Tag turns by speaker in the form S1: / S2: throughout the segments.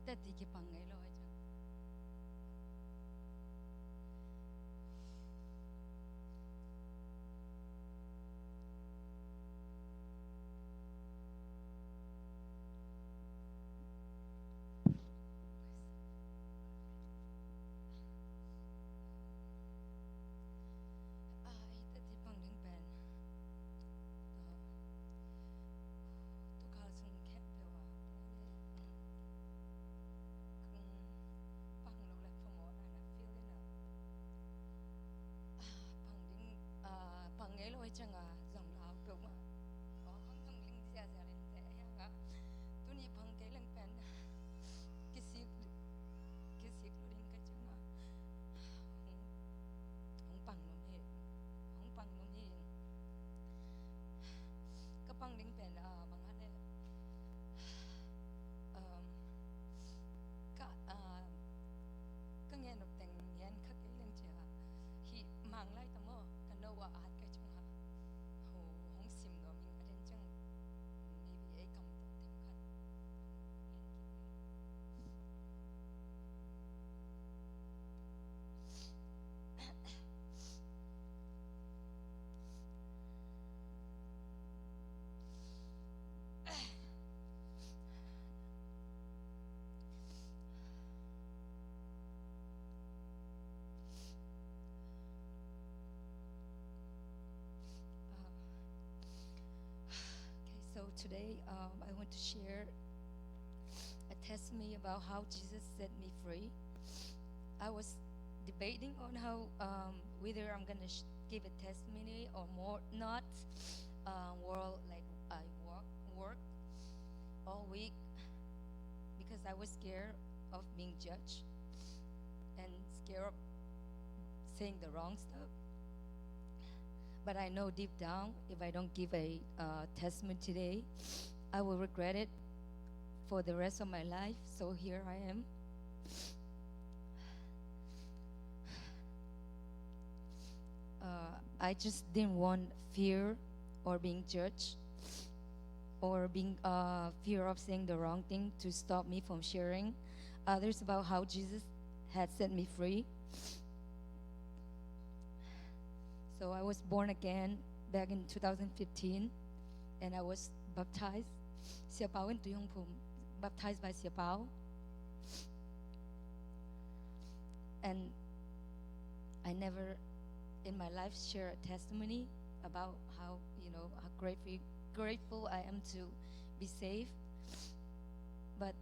S1: tati ki pangai lo aja. Ai tati pang ding pen. Tu kal sung kep pe wa. Kung pang lo le pho mo ana feel in a pang ding pangai lo aja nga zong lao pe ma. Không không linh xa xa lên thế ha. Tu ni pang cái lang pen. Kisik kisik lo ding ka changa. Hong pang nom he. Hong pang nom he. Ka pang ding pen bang ha le ka ka nghe nộp tiền nghe khắc cái lên chả hi mang lại tao mơ cái đâu at cái chung ha hồ hong sim đó mình ở trên chung maybe ai cầm tập thêm khăn okay, so today I want to share a testimony about how Jesus set me free. I was debating on how whether I'm gonna give a testimony or more not. Well, like I work all week because I was scared of being judged and scared of saying the wrong stuff. But I know deep down, if I don't give a testimony today, I will regret it for the rest of my life. So here I am. I just didn't want fear or being judged or being fear of saying the wrong thing to stop me from sharing others about how Jesus had set me free. So I was born again back in 2015, and I was baptized. Sia Pao and Tuyong Pum, baptized by Sia Pao. And I never in my life share a testimony about how how grateful I am to be saved. But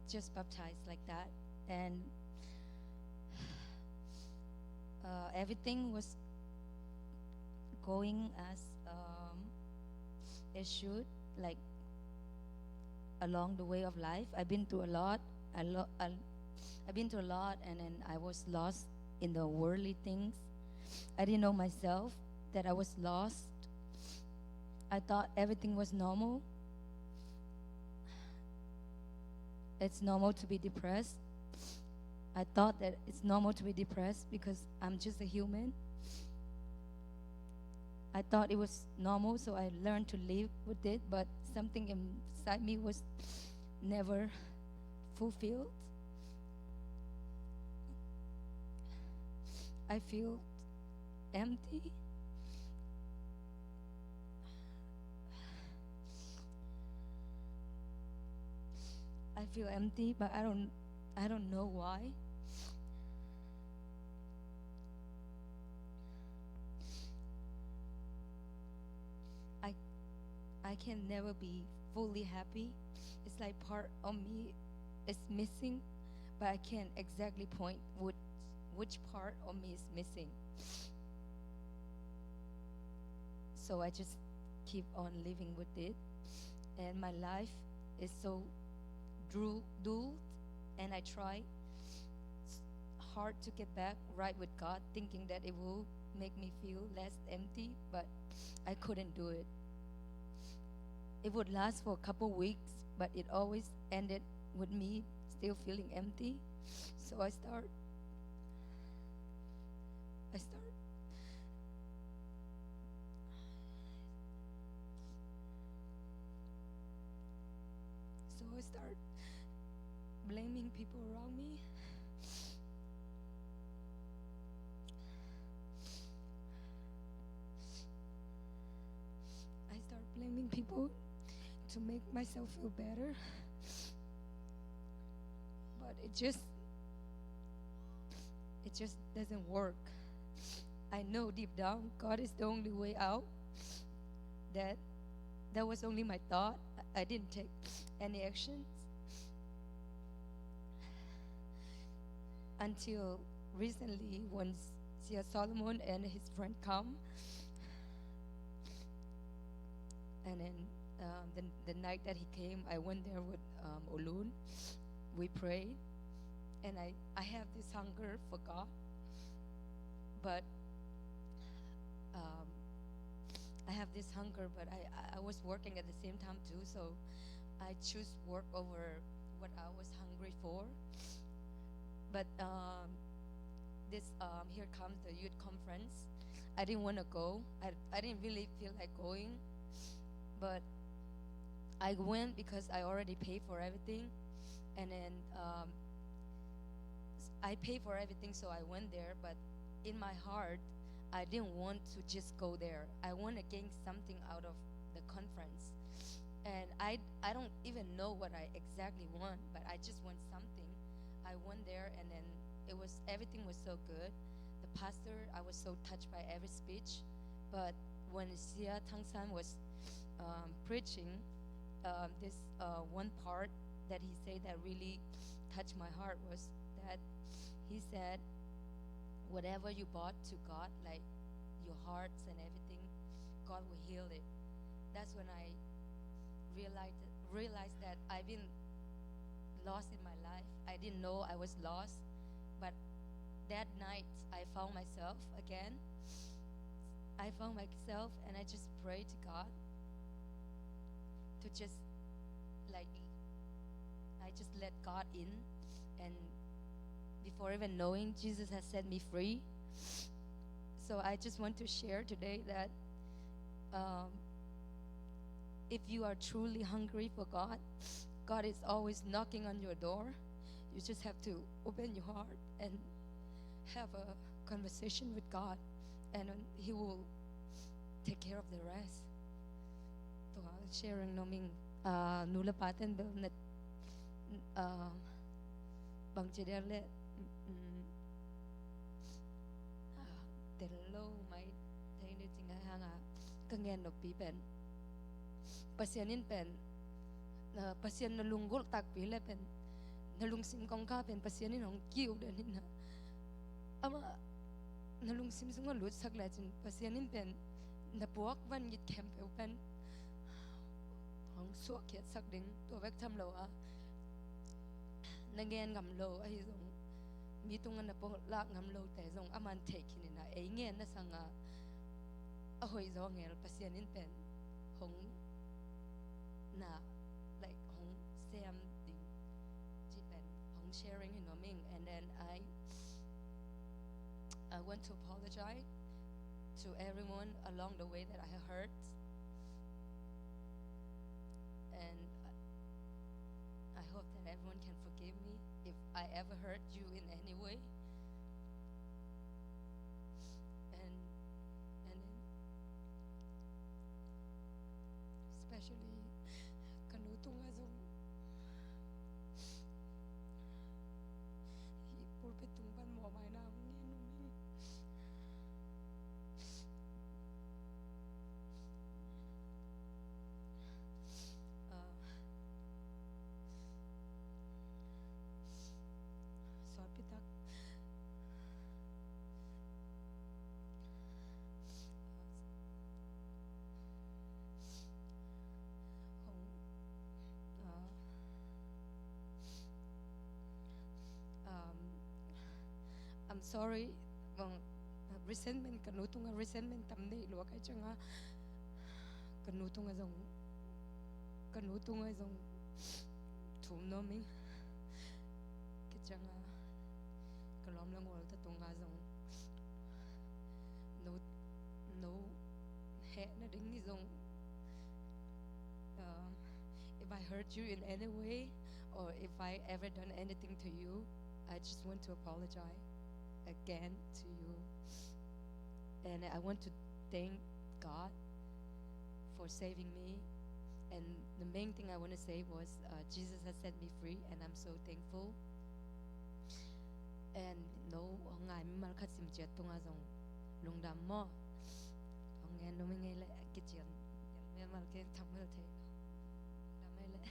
S1: just baptized like that, and everything was going as it should, like along the way of life. I've been through a lot. I've been through a lot, and then I was lost in the worldly things. I didn't know myself that I was lost. I thought everything was normal. It's normal to be depressed. I thought that it's normal to be depressed because I'm just a human. I thought it was normal, so I learned to live with it, but something inside me was never fulfilled. I feel empty. I feel empty, but I don't know why. I can never be fully happy. It's like part of me is missing, but I can't exactly point which part of me is missing. So I just keep on living with it, and my life is so dulled, and I try hard to get back right with God, thinking that it will make me feel less empty, but I couldn't do it. It would last for a couple weeks, but it always ended with me still feeling empty. So I start start blaming people around me. I start blaming people to make myself feel better. But it just doesn't work. I know deep down God is the only way out. That was only my thought. I didn't take any actions until recently, once Solomon and his friend come, and then the night that he came, I went there with Olun. We prayed, and I have this hunger for God, but I have this hunger, but I was working at the same time too, so I choose work over what I was hungry for. But this here comes the youth conference. I didn't want to go. I didn't really feel like going, but I went because I already paid for everything, and then I paid for everything, so I went there. But in my heart, I didn't want to just go there. I want to gain something out of the conference, and I don't even know what I exactly want, but I just want something. I went there, and then everything was so good. The pastor, I was so touched by every speech, but when Sia Tangsan was preaching, this one part that he said that really touched my heart was that he said, whatever you brought to God, like your hearts and everything, God will heal it. That's when I realized that I've been lost in my life. I didn't know I was lost, but that night I found myself again. I found myself, and I just prayed to God to just I just let God in, and before even knowing, Jesus has set me free. So I just want to share today that if you are truly hungry for God, God is always knocking on your door. You just have to open your heart and have a conversation with God, and He will take care of the rest. So sharing noming nula paten net bang cederle tello mai thấy như chính hang kangen no pi pen pasienin pen pasien na lunggol tak pi le pen na lungsim kong ka pen pasienin hong kiu de nin ama na lungsim sunga lut sak la chin pasienin pen na puak van yit kem pe pen hong suak kiat sak ding to vek tham lo a nangen ngam lo ai zong mi tungan na po lak ngam lo te zong aman te kinin na ai ngen na sanga a hoi zo ngel pasienin pen hong na like hong sam ding ji pen hong sharing in noming, and then I want to apologize to everyone along the way that I have hurt, and I hope that everyone can forgive me if I ever hurt you in any way. And then especially kanutung azong pulpit tungban mo mai na I'm sorry, resentment kanutung resentment tamne lo kay changa kanutung azong thum noming kichanga kalom lang ol ta tung azong no he na ding ni zong I hurt you in any way, or if I ever done anything to you, I just want to apologize again to you. And I want to thank God for saving me. And the main thing I want to say was Jesus has set me free, and I'm so thankful. And no, ngài mal khát sim chết tung azong Lungdam mo, nghe nó mới nghe lại cái chuyện, nghe mal cái thằng mới thấy, đam mê lại.